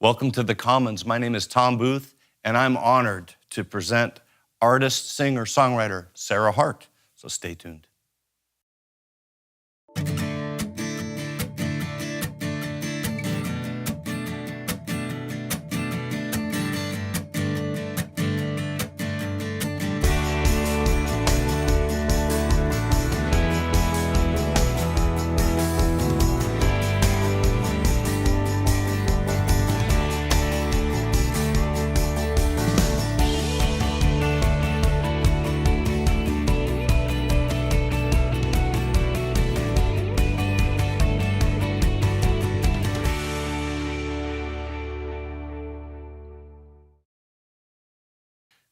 Welcome to the Commons. My name is Tom Booth, and I'm honored to present artist, singer, songwriter Sarah Hart. So stay tuned.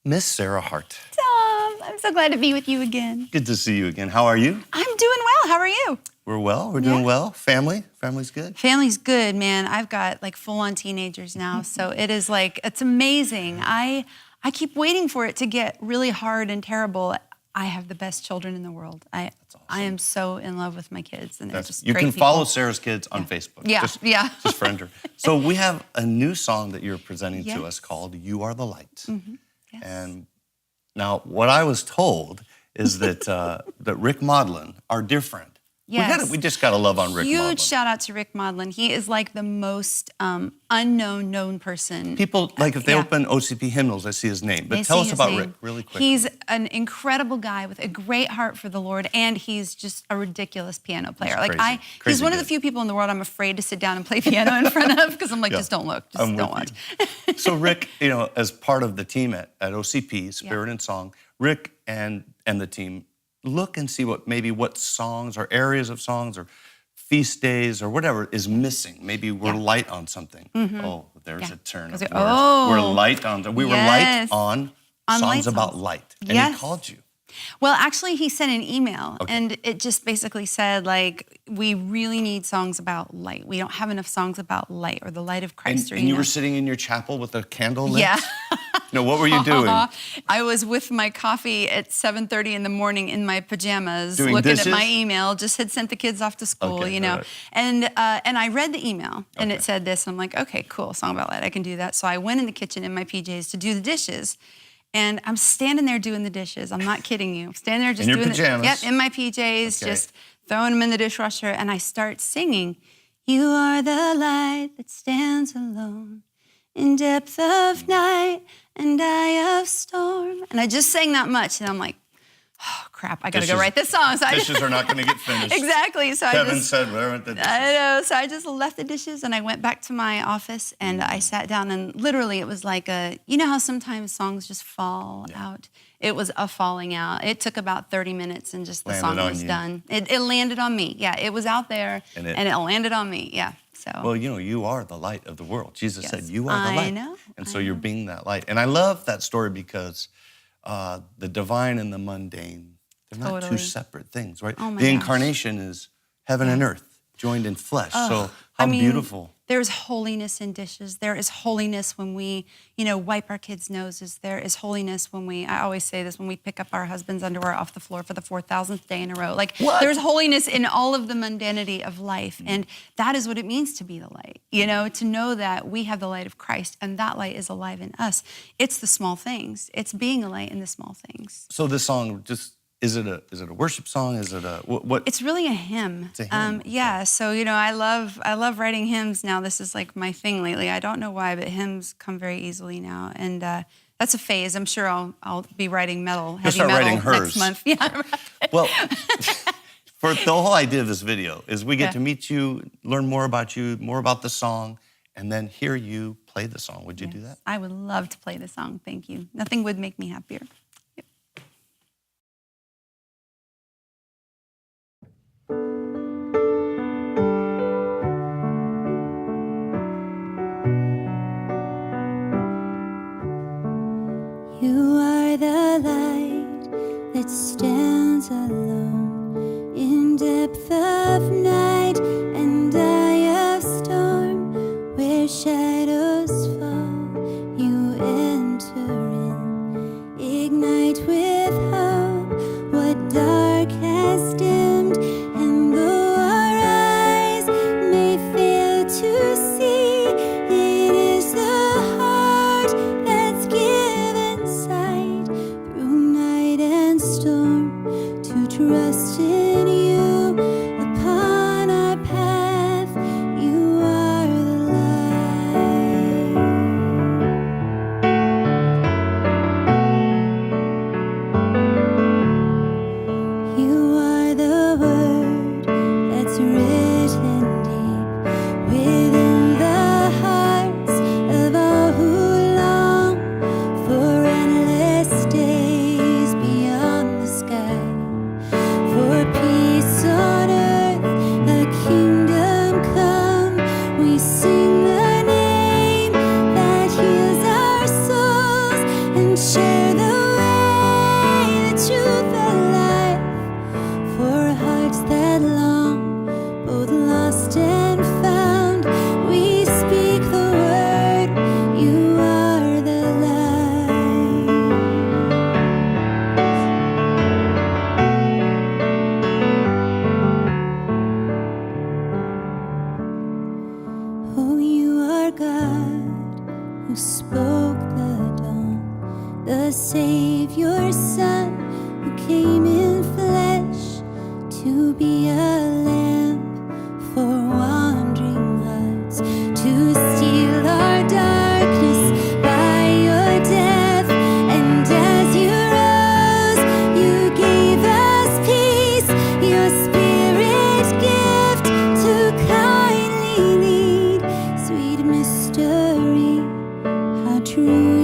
Miss Sarah Hart. Tom, I'm so glad to be with you again. Good to see you again. How are you? I'm doing well. How are you? We're well. We're doing well. Family's good. Family's good, man. I've got like full-on teenagers now, so it is like, it's amazing. I keep waiting for it to get really hard and terrible. I have the best children in the world. That's awesome. I am so in love with my kids, and they're just You great can people. follow Sarah's kids on Facebook. Yeah, Just friend her. So we have a new song that you're presenting Yes. to us called "You Are the Light." Mm-hmm. Yes. And now, what I was told is that that Rick Maudlin, our dear friend, Yes. we just got to love on Rick Maudlin. Huge shout out to Rick Maudlin. He is like the most known person. People, like if they open OCP hymnals, they see his name. But tell us about Rick really quick. He's an incredible guy with a great heart for the Lord, and he's just a ridiculous piano player. He's one of the few people in the world I'm afraid to sit down and play piano in front of, because I'm like, just don't look, just don't watch. So Rick, as part of the team at OCP, Spirit and Song, Rick and the team look and see what songs or areas of songs or feast days or whatever is missing. Maybe we're light on something. Mm-hmm. Oh, there's a turn of words. We're light on. We were light on songs about light. And he called you. Well, actually, he sent an email, and it just basically said, like, we really need songs about light. We don't have enough songs about light or the light of Christ. And you were sitting in your chapel with a candle lit? Yeah. No, what were you doing? I was with my coffee at 7:30 in the morning in my pajamas, doing looking dishes? at my email. Just had sent the kids off to school, Right. And I read the email, and it said this. And I'm like, okay, cool, song about light. I can do that. So I went in the kitchen in my PJs to do the dishes. And I'm standing there doing the dishes. I'm not kidding you. I'm standing there just in your doing pajamas. in my PJs, just throwing them in the dishwasher. And I start singing, "You are the light that stands alone in depth of night and eye of storm." And I just sang that much, and I'm like, oh crap, I gotta go write this song. So dishes are not gonna get finished. Exactly. So Kevin said, where went the dishes? I know. So I just left the dishes, and I went back to my office, and I sat down, and literally it was like you know how sometimes songs just fall out? It was a falling out. It took about 30 minutes, and just the song was done. It landed on me. Yeah, it was out there, and it landed on me. Yeah. So. Well, you are the light of the world. Jesus said, you are the light. I know. And so you're being that light. And I love that story because the divine and the mundane, they're not two separate things, right? Oh my the incarnation is heaven and earth joined in flesh. So how beautiful. There's holiness in dishes. There is holiness when we, wipe our kids' noses. There is holiness when I always say this, when we pick up our husband's underwear off the floor for the 4,000th day in a row. Like, there's holiness in all of the mundanity of life. And that is what it means to be the light, to know that we have the light of Christ, and that light is alive in us. It's the small things. It's being a light in the small things. So this song is it a worship song? Is it what? It's really a hymn. It's a hymn. Yeah. So I love writing hymns now. This is like my thing lately. I don't know why, but hymns come very easily now, and that's a phase. I'm sure I'll be writing heavy metal next month. Yeah. Well, for the whole idea of this video is we get to meet you, learn more about you, more about the song, and then hear you play the song. Would you do that? I would love to play the song. Thank you. Nothing would make me happier. You are the light that stands alone in depth of night and eye of storm, where shadows fall, you enter in, ignite with hope what dark has dimmed, and though our eyes may fail to see, it is our God who spoke the dawn, the Savior Son who came in flesh to be a lamp for wandering hearts, to steal our darkness by your death. And as you rose, you gave us peace, your Spirit gift to kindly lead. Sweet mystery, how true